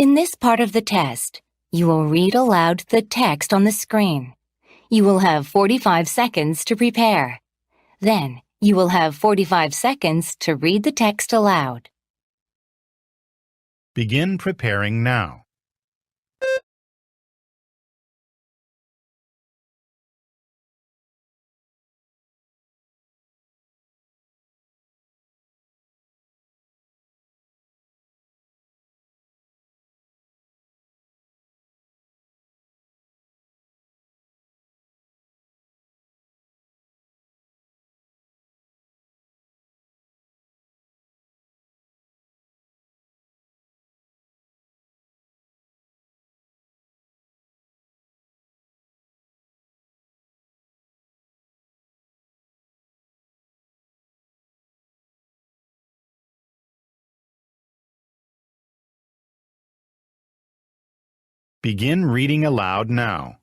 In this part of the test, you will read aloud the text on the screen. You will have 45 seconds to prepare. Then, you will have 45 seconds to read the text aloud. Begin preparing now. Begin reading aloud now.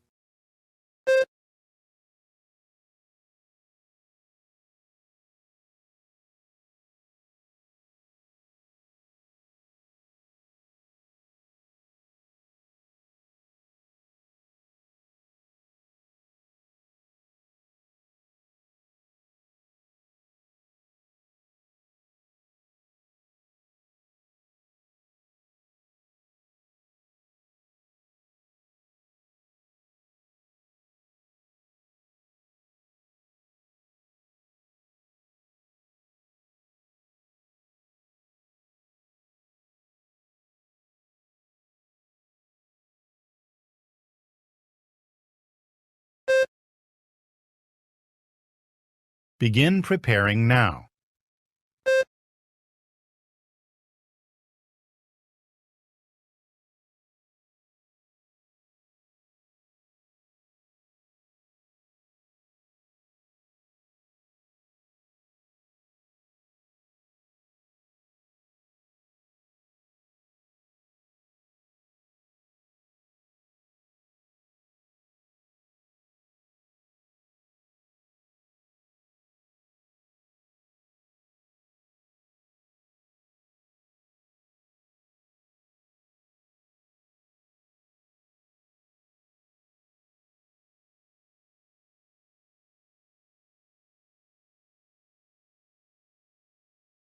Begin preparing now.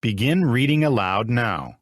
Begin reading aloud now.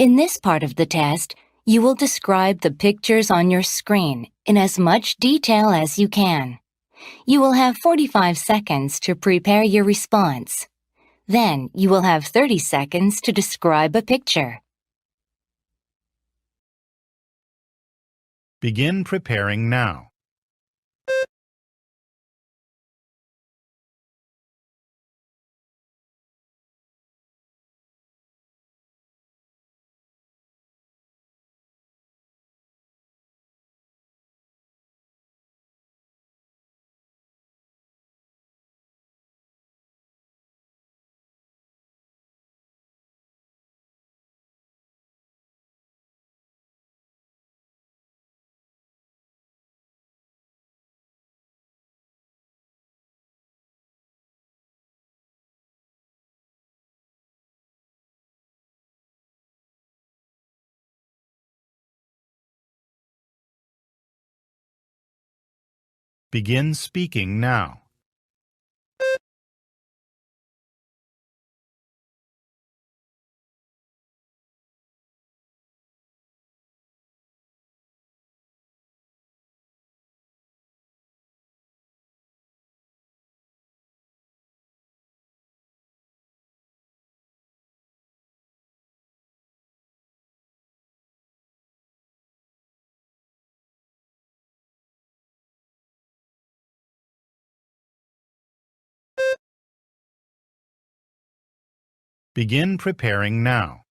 In this part of the test, you will describe the pictures on your screen in as much detail as you can. You will have 45 seconds to prepare your response. Then, you will have 30 seconds to describe a picture. Begin preparing now. Begin speaking now. Begin preparing now.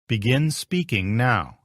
Begin speaking now.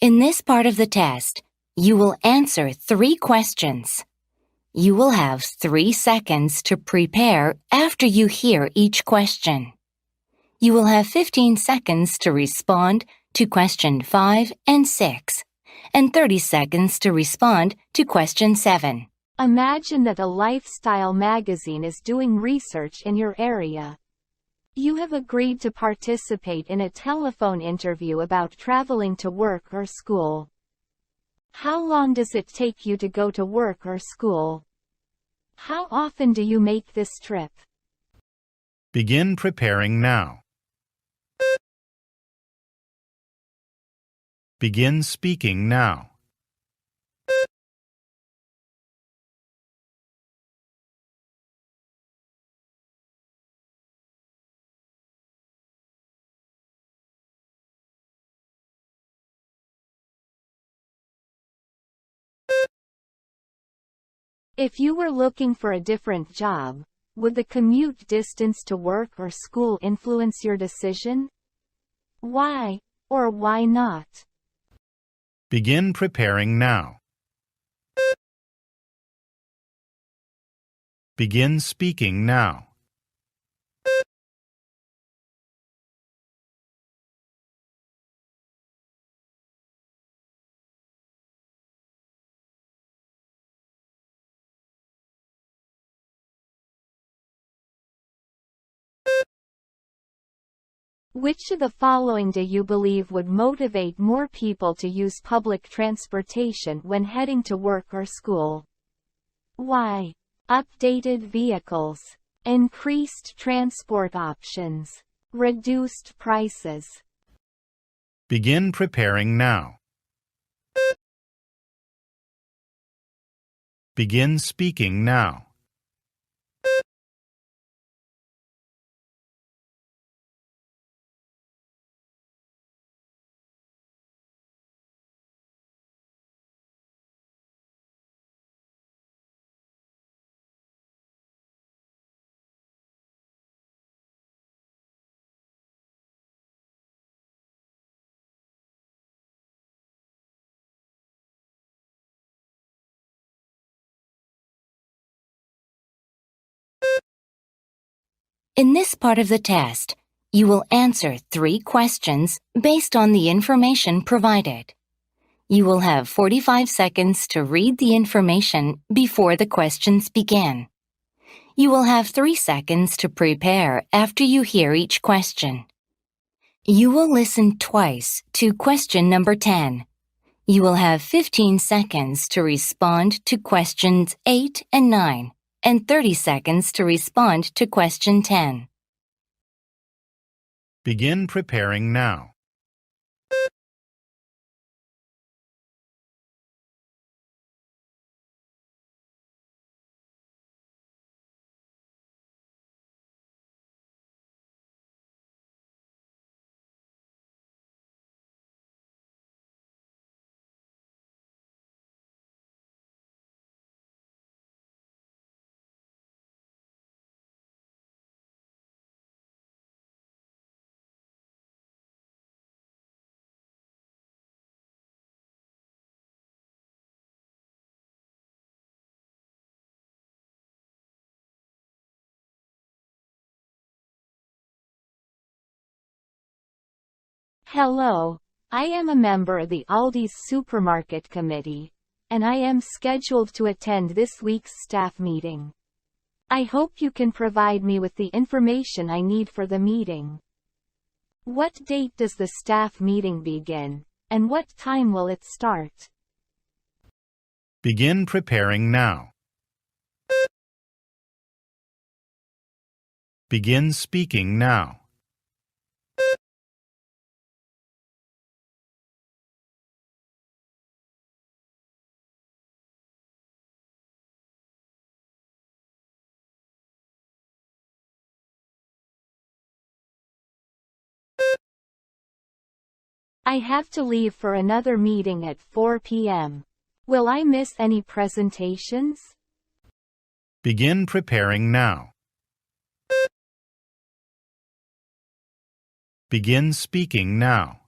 In this part of the test, you will answer 3 questions. You will have 3 seconds to prepare after you hear each question. You will have 15 seconds to respond to question 5 and 6, and 30 seconds to respond to question 7. Imagine that a lifestyle magazine is doing research in your area. You have agreed to participate in a telephone interview about traveling to work or school. How long does it take you to go to work or school? How often do you make this trip? Begin preparing now. Begin speaking now. If you were looking for a different job, would the commute distance to work or school influence your decision? Why, or why not? Begin preparing now. Begin speaking now. Which of the following do you believe would motivate more people to use public transportation when heading to work or school? Why? Updated vehicles, increased transport options, reduced prices. Begin preparing now. Begin speaking now. In this part of the test, you will answer 3 questions based on the information provided. You will have 45 seconds to read the information before the questions begin. You will have 3 seconds to prepare after you hear each question. You will listen twice to question number 10. You will have 15 seconds to respond to questions 8 and 9, and 30 seconds to respond to question 10. Begin preparing now. Hello, I am a member of the Aldi's Supermarket Committee, and I am scheduled to attend this week's staff meeting. I hope you can provide me with the information I need for the meeting. What date does the staff meeting begin, and what time will it start? Begin preparing now. Begin speaking now. I have to leave for another meeting at 4 p.m. Will I miss any presentations? Begin preparing now. Begin speaking now.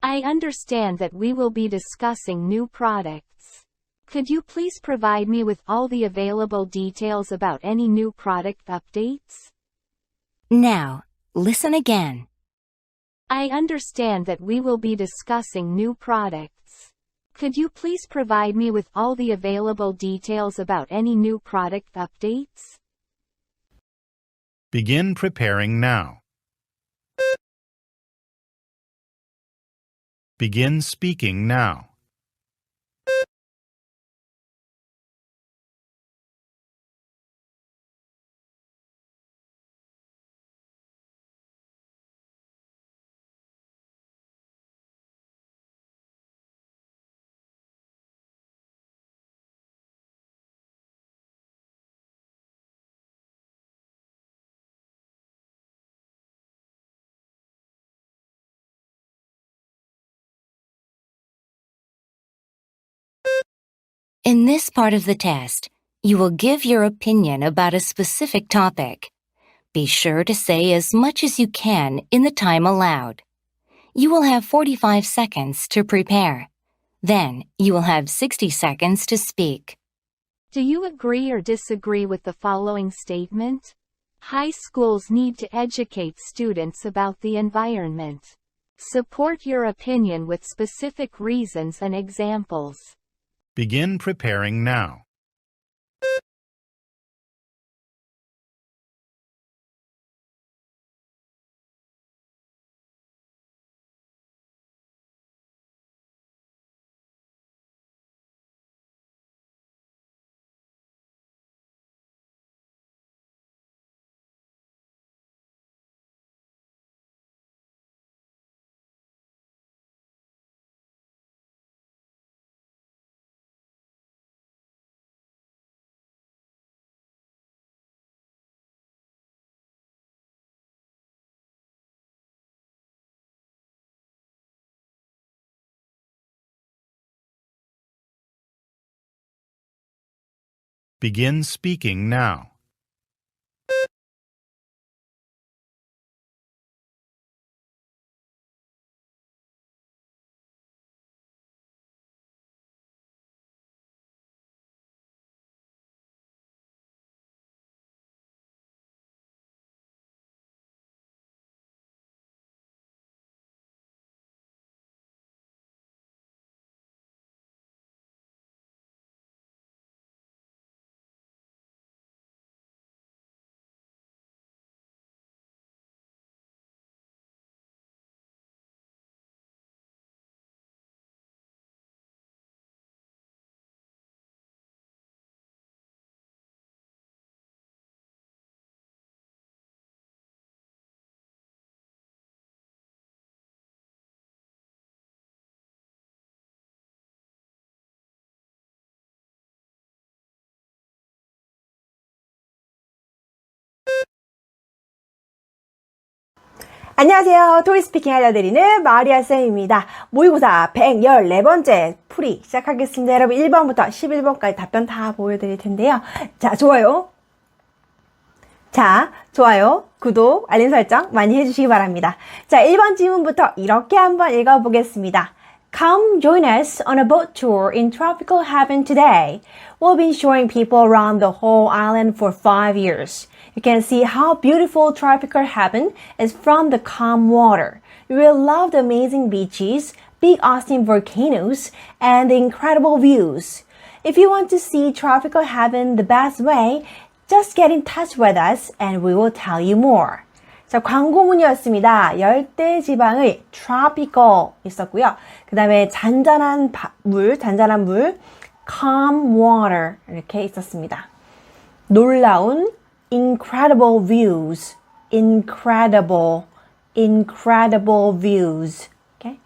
I understand that we will be discussing new products. Could you please provide me with all the available details about any new product updates? Now, listen again. I understand that we will be discussing new products. Could you please provide me with all the available details about any new product updates? Begin preparing now. Begin speaking now. In this part of the test, you will give your opinion about a specific topic. Be sure to say as much as you can in the time allowed. You will have 45 seconds to prepare. Then, you will have 60 seconds to speak. Do you agree or disagree with the following statement? High schools need to educate students about the environment. Support your opinion with specific reasons and examples. Begin preparing now. Begin speaking now. 안녕하세요. 토익 스피킹 알려드리는 마리아쌤입니다. 모의고사 114번째 풀이 시작하겠습니다. 여러분 1번부터 11번까지 답변 다 보여드릴 텐데요. 자, 좋아요. 자, 좋아요, 구독, 알림 설정 많이 해주시기 바랍니다. 자, 1번 질문부터 이렇게 한번 읽어보겠습니다. Come join us on a boat tour in tropical heaven today. We'll be showing people around the whole island for 5 years. You can see how beautiful tropical heaven is from the calm water. You will love the amazing beaches, big Austin volcanoes, and the incredible views. If you want to see tropical heaven the best way, just get in touch with us and we will tell you more. 자, 광고문이었습니다. 열대지방의 tropical 있었고요. 그 다음에 잔잔한 물, calm water 이렇게 있었습니다. 놀라운 incredible views, incredible views. Okay?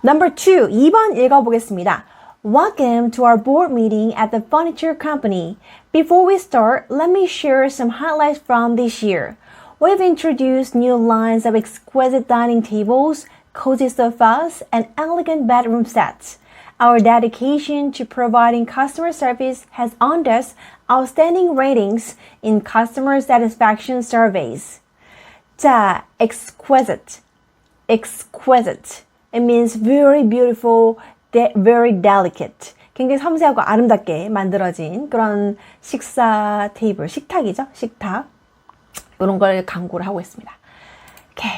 Number 2, 2번 읽어보겠습니다. Welcome to our board meeting at the furniture company. Before we start, let me share some highlights from this year. We've introduced new lines of exquisite dining tables, cozy sofas, and elegant bedroom sets. Our dedication to providing customer service has earned us outstanding ratings in customer satisfaction surveys. 자, exquisite. It means very beautiful, very delicate. 굉장히 섬세하고 아름답게 만들어진 그런 식사 테이블, 식탁이죠. 식탁. 이런 걸 광고를 하고 있습니다. 오케이.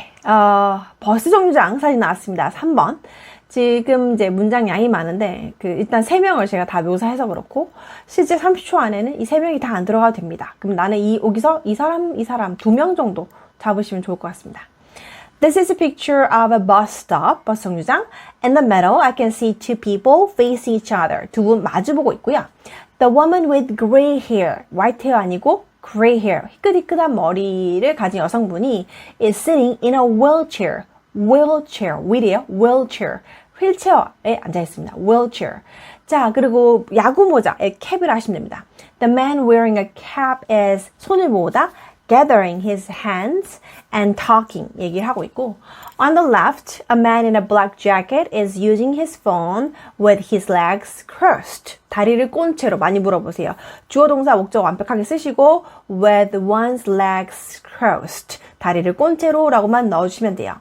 버스 정류장 사진 나왔습니다. 3번. 지금 이제 문장 양이 많은데, 일단 3명을 제가 다 묘사해서 그렇고, 실제 30초 안에는 이 3명이 다 안 들어가도 됩니다. 그럼 나는 여기서 이 사람, 2명 정도 잡으시면 좋을 것 같습니다. This is a picture of a bus stop, 버스 정류장. In the middle, I can see 2 people face each other. 2분 마주보고 있고요. The woman with gray hair, white hair 아니고 gray hair, 희끗희끗한 머리를 가진 여성분이 is sitting in a wheelchair. wheel이에요. wheelchair. 휠체어에 앉아 있습니다. wheelchair. 자, 그리고 야구 모자에 캡을 하시면 됩니다. The man wearing a cap is 손을 모으다. gathering his hands and talking 얘기를 하고 있고 on the left, a man in a black jacket is using his phone with his legs crossed. 다리를 꼰 채로 많이 물어보세요. 주어 동사 목적 완벽하게 쓰시고 with one's legs crossed. 다리를 꼰 채로 라고만 넣어주시면 돼요.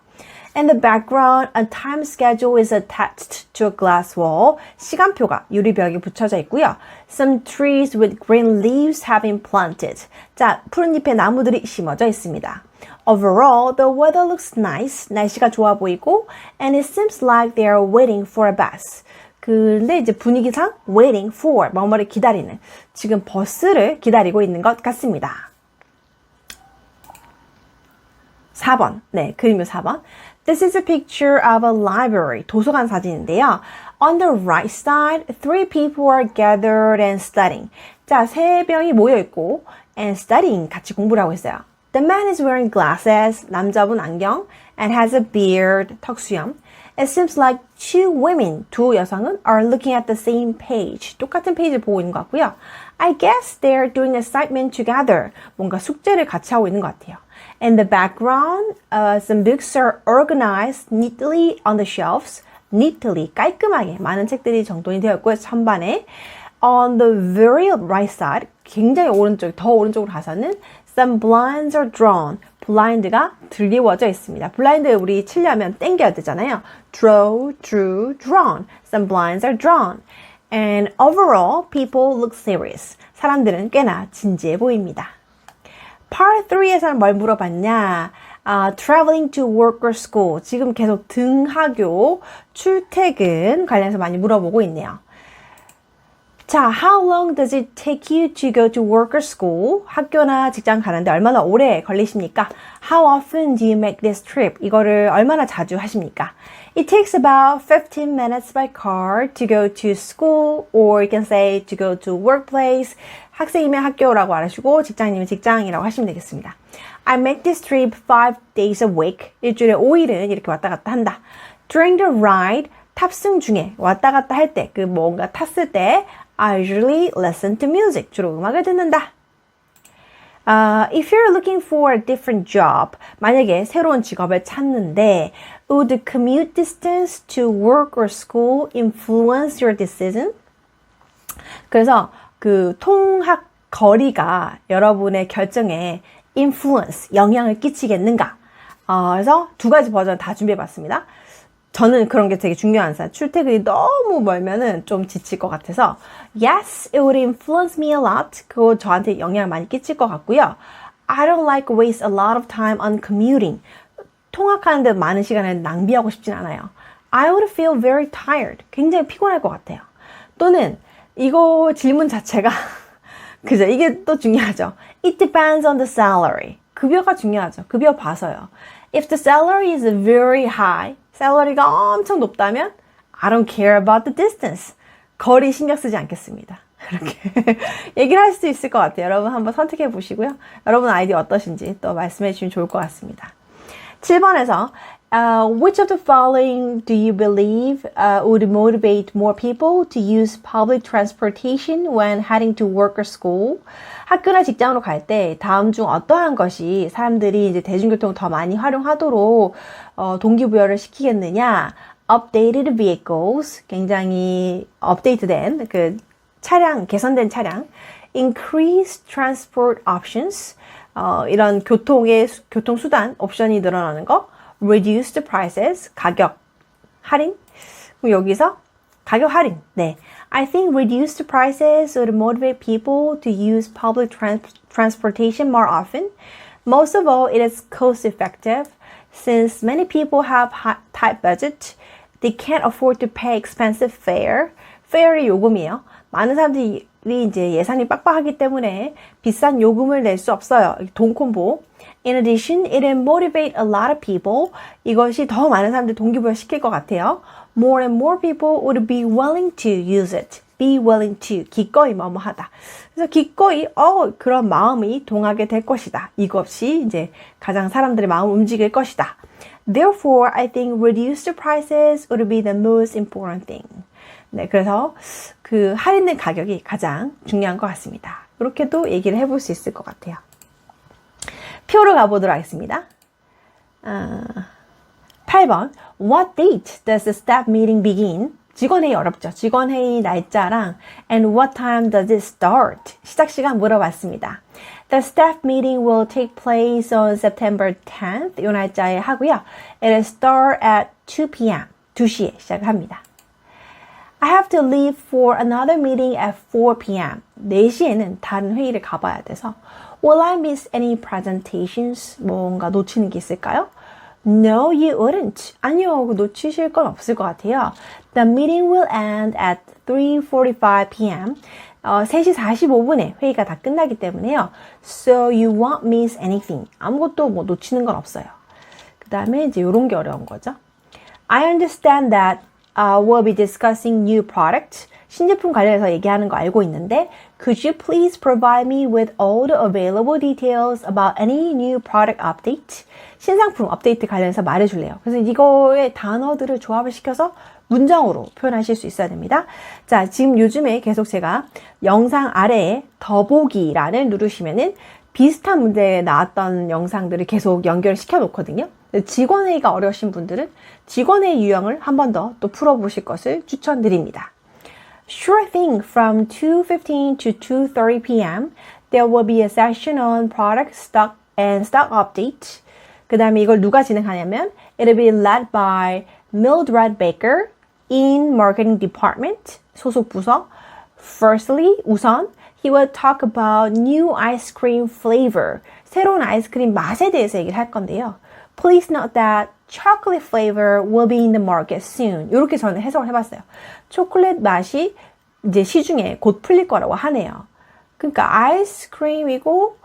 In the background, a time schedule is attached to a glass wall. 시간표가 유리벽에 붙여져 있고요. Some trees with green leaves have been planted. 자, 푸른 잎의 나무들이 심어져 있습니다. Overall, the weather looks nice. 날씨가 좋아 보이고, and it seems like they are waiting for a bus. 근데 이제 분위기상 waiting for, 뭐뭐를 기다리는, 지금 버스를 기다리고 있는 것 같습니다. 4번, 네, 그림표 4번. This is a picture of a library, 도서관 사진인데요. On the right side, 3 people are gathered and studying. 자, 3명이 모여있고, and studying, 같이 공부를 하고 있어요. The man is wearing glasses, 남자분 안경, and has a beard, 턱수염. It seems like 2 women, 2 여성은 are looking at the same page. 똑같은 페이지를 보고 있는 것 같고요. I guess they're doing assignment together. 뭔가 숙제를 같이 하고 있는 것 같아요. In the background, some books are organized neatly on the shelves. neatly, 깔끔하게 많은 책들이 정돈이 되어 있고요. 천반에. On the very right side, 굉장히 오른쪽, 더 오른쪽으로 가서는 some blinds are drawn. 블라인드가 드리워져 있습니다. 블라인드 우리 치려면 당겨야 되잖아요. Draw, drew, drawn. Some blinds are drawn. And overall, people look serious. 사람들은 꽤나 진지해 보입니다. Part 3에서는 뭘 물어봤냐? Traveling to work or school. 지금 계속 등하교, 출퇴근 관련해서 많이 물어보고 있네요. 자, how long does it take you to go to work or school? 학교나 직장 가는데 얼마나 오래 걸리십니까? How often do you make this trip? 이거를 얼마나 자주 하십니까? It takes about 15 minutes by car to go to school, or you can say to go to workplace. 학생이면 학교라고 알아주고 직장인이면 직장이라고 하시면 되겠습니다. I make this trip 5 days a week. 일주일에 5일은 이렇게 왔다 갔다 한다. During the ride, 탑승 중에 왔다 갔다 할 때, 뭔가 탔을 때 I usually listen to music. 주로 음악을 듣는다. If you're looking for a different job, 만약에 새로운 직업을 찾는데 would the commute distance to work or school influence your decision? 그래서 통학 거리가 여러분의 결정에 influence, 영향을 끼치겠는가? 그래서 두 가지 버전 다 준비해봤습니다. 저는 그런 게 되게 중요한 사람. 출퇴근이 너무 멀면은 좀 지칠 것 같아서 Yes, it would influence me a lot. 그거 저한테 영향을 많이 끼칠 것 같고요. I don't like waste a lot of time on commuting. 통학하는데 많은 시간을 낭비하고 싶진 않아요. I would feel very tired. 굉장히 피곤할 것 같아요. 또는 이거 질문 자체가 그죠? 이게 또 중요하죠. It depends on the salary. 급여가 중요하죠. 급여 봐서요. If the salary is very high, 샐러리가 엄청 높다면 I don't care about the distance. 거리 신경 쓰지 않겠습니다. 이렇게 얘기를 할 수 있을 것 같아요. 여러분 한번 선택해 보시고요. 여러분 아이디어 어떠신지 또 말씀해 주시면 좋을 것 같습니다. 7번에서 which of the following do you believe would motivate more people to use public transportation when heading to work or school? 학교나 직장으로 갈 때 다음 중 어떠한 것이 사람들이 이제 대중교통을 더 많이 활용하도록 동기부여를 시키겠느냐? Updated vehicles, 굉장히 업데이트된 그 차량, 개선된 차량. Increased transport options, 이런 교통수단 옵션이 늘어나는 거. Reduced prices, 가격 할인. 그럼 여기서 가격 할인. 네. I think reduced prices would motivate people to use public transportation more often. Most of all, it is cost effective. Since many people have tight budget, they can't afford to pay expensive fare. fare이 요금이에요. 많은 사람들이 이제 예산이 빡빡하기 때문에 비싼 요금을 낼 수 없어요. 돈 콤보. In addition, it will motivate a lot of people. 이것이 더 많은 사람들 동기부여 시킬 것 같아요. More and more people would be willing to use it. Be willing to. 기꺼이 뭐뭐하다. 그래서 기꺼이 그런 마음이 동하게 될 것이다. 이것이 이제 가장 사람들의 마음을 움직일 것이다. Therefore, I think reduced prices would be the most important thing. 네, 그래서 그 할인된 가격이 가장 중요한 것 같습니다. 이렇게도 얘기를 해볼 수 있을 것 같아요. 표로 가보도록 하겠습니다. 8번 What date does the staff meeting begin? 직원회의 어렵죠. 직원회의 날짜랑 And what time does it start? 시작 시간 물어봤습니다. The staff meeting will take place on September 10th. 이 날짜에 하고요. It will start at 2 p.m. 2시에 시작합니다. I have to leave for another meeting at 4 p.m. 4시에는 다른 회의를 가봐야 돼서 Will I miss any presentations? 뭔가 놓치는 게 있을까요? No, you wouldn't. 아니요, 놓치실 건 없을 것 같아요. The meeting will end at 3:45 p.m. 3시 45분에 회의가 다 끝나기 때문에요. So you won't miss anything. 아무것도 뭐 놓치는 건 없어요. 그 다음에 이제 이런 게 어려운 거죠. I understand that we'll be discussing new product. 신제품 관련해서 얘기하는 거 알고 있는데 Could you please provide me with all the available details about any new product update? 신상품 업데이트 관련해서 말해줄래요. 그래서 이거의 단어들을 조합을 시켜서 문장으로 표현하실 수 있어야 됩니다. 자, 지금 요즘에 계속 제가 영상 아래에 더보기란을 누르시면은 비슷한 문제에 나왔던 영상들을 계속 연결시켜 놓거든요. 직원회의가 어려우신 분들은 직원회의 유형을 한 번 더 또 풀어보실 것을 추천드립니다. Sure thing. From 2:15 to 2:30 p.m. there will be a session on product stock and stock update. 그 다음에 이걸 누가 진행하냐면 It'll be led by Mildred Baker in Marketing Department, 소속 부서. Firstly, 우선 he will talk about new ice cream flavor, 새로운 아이스크림 맛에 대해서 얘기를 할 건데요. Please note that chocolate flavor will be in the market soon. 이렇게 저는 해석을 해봤어요. 초콜릿 맛이 이제 시중에 곧 풀릴 거라고 하네요. 그러니까 아이스크림이고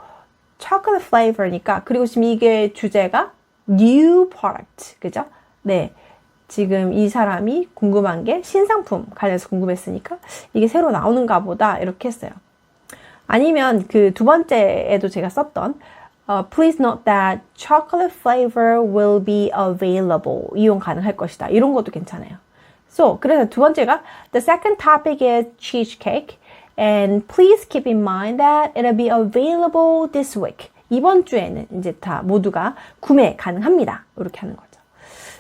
chocolate flavor니까 그리고 지금 이게 주제가 new product, 그죠? 네, 지금 이 사람이 궁금한 게 신상품 관련해서 궁금했으니까 이게 새로 나오는가 보다 이렇게 했어요. 아니면 그 두 번째에도 제가 썼던 Please note that chocolate flavor will be available. 이용 가능할 것이다. 이런 것도 괜찮아요. So, 그래서 두 번째가 The second topic is cheesecake. And please keep in mind that it'll be available this week. 이번 주에는 이제 다 모두가 구매 가능합니다. 이렇게 하는 거죠.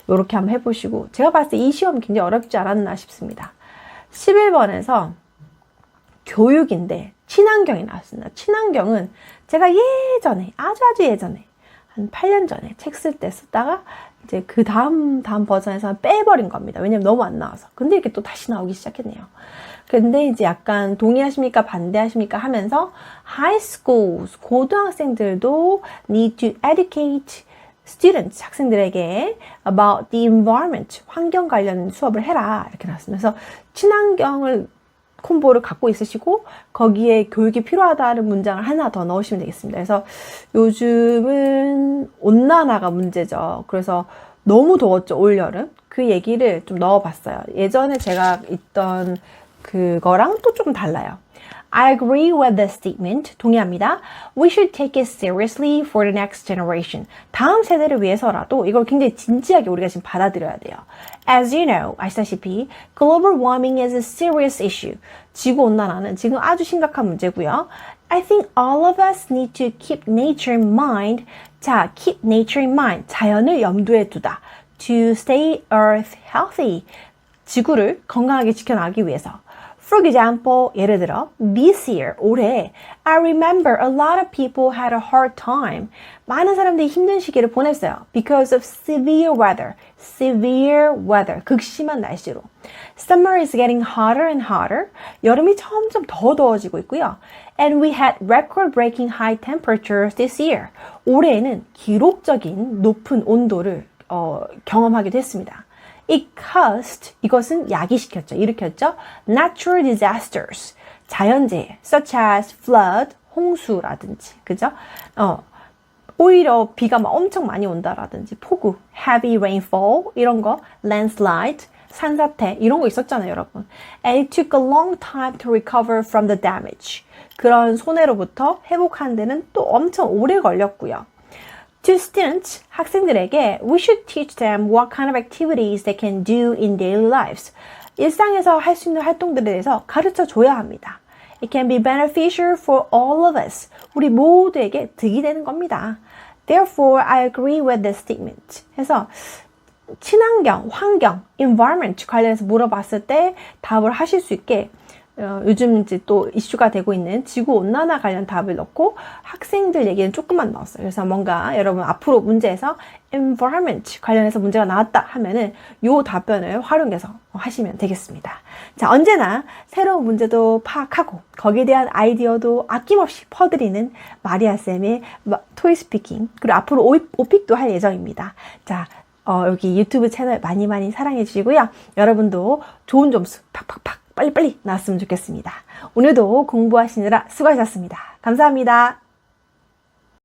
이렇게 한번 해보시고 제가 봤을 때 이 시험 굉장히 어렵지 않았나 싶습니다. 11번에서 교육인데 친환경이 나왔습니다. 친환경은 제가 예전에, 아주 예전에, 한 8년 전에 책 쓸 때 쓰다가 이제 그 다음 버전에서 빼버린 겁니다. 왜냐면 너무 안 나와서. 근데 이렇게 또 다시 나오기 시작했네요. 근데 이제 약간 동의하십니까? 반대하십니까? 하면서 high schools, 고등학생들도 need to educate students, 학생들에게 about the environment, 환경 관련 수업을 해라. 이렇게 나왔습니다. 그래서 친환경을 콤보를 갖고 있으시고 거기에 교육이 필요하다는 문장을 하나 더 넣으시면 되겠습니다. 그래서 요즘은 온난화가 문제죠. 그래서 너무 더웠죠, 올여름. 그 얘기를 좀 넣어봤어요. 예전에 제가 있던 그거랑 또 조금 달라요. I agree with this statement. 동의합니다. We should take it seriously for the next generation. 다음 세대를 위해서라도 이걸 굉장히 진지하게 우리가 지금 받아들여야 돼요. As you know, 아시다시피 global warming is a serious issue. 지구온난화는 지금 아주 심각한 문제고요. I think all of us need to keep nature in mind. 자, keep nature in mind. 자연을 염두에 두다. To stay earth healthy. 지구를 건강하게 지켜나가기 위해서. For example, 예를 들어, this year, 올해, I remember a lot of people had a hard time. 많은 사람들이 힘든 시기를 보냈어요. Because of severe weather. Severe weather. 극심한 날씨로. Summer is getting hotter and hotter. 여름이 점점 더 더워지고 있고요. And we had record-breaking high temperatures this year. 올해에는 기록적인 높은 온도를 경험하기도 했습니다. It caused, 이것은 야기시켰죠. 일으켰죠. Natural disasters, 자연재해, such as flood, 홍수라든지, 그죠? 오히려 비가 막 엄청 많이 온다라든지, 폭우, heavy rainfall, 이런 거, landslide, 산사태, 이런 거 있었잖아요, 여러분. And it took a long time to recover from the damage. 그런 손해로부터 회복하는 데는 또 엄청 오래 걸렸고요. To students, 학생들에게 we should teach them what kind of activities they can do in daily lives. 일상에서 할 수 있는 활동들에 대해서 가르쳐 줘야 합니다. It can be beneficial for all of us. 우리 모두에게 득이 되는 겁니다. Therefore, I agree with this statement. 해서 친환경, 환경, environment 관련해서 물어봤을 때 답을 하실 수 있게 요즘 이제 또 이슈가 되고 있는 지구온난화 관련 답을 넣고 학생들 얘기는 조금만 넣었어요. 그래서 뭔가 여러분 앞으로 문제에서 environment 관련해서 문제가 나왔다 하면은 요 답변을 활용해서 하시면 되겠습니다. 자, 언제나 새로운 문제도 파악하고 거기에 대한 아이디어도 아낌없이 퍼드리는 마리아쌤의 토익 스피킹, 그리고 앞으로 오픽도 할 예정입니다. 자, 여기 유튜브 채널 많이 사랑해 주시고요. 여러분도 좋은 점수 팍팍팍 빨리빨리 나왔으면 좋겠습니다. 오늘도 공부하시느라 수고하셨습니다. 감사합니다.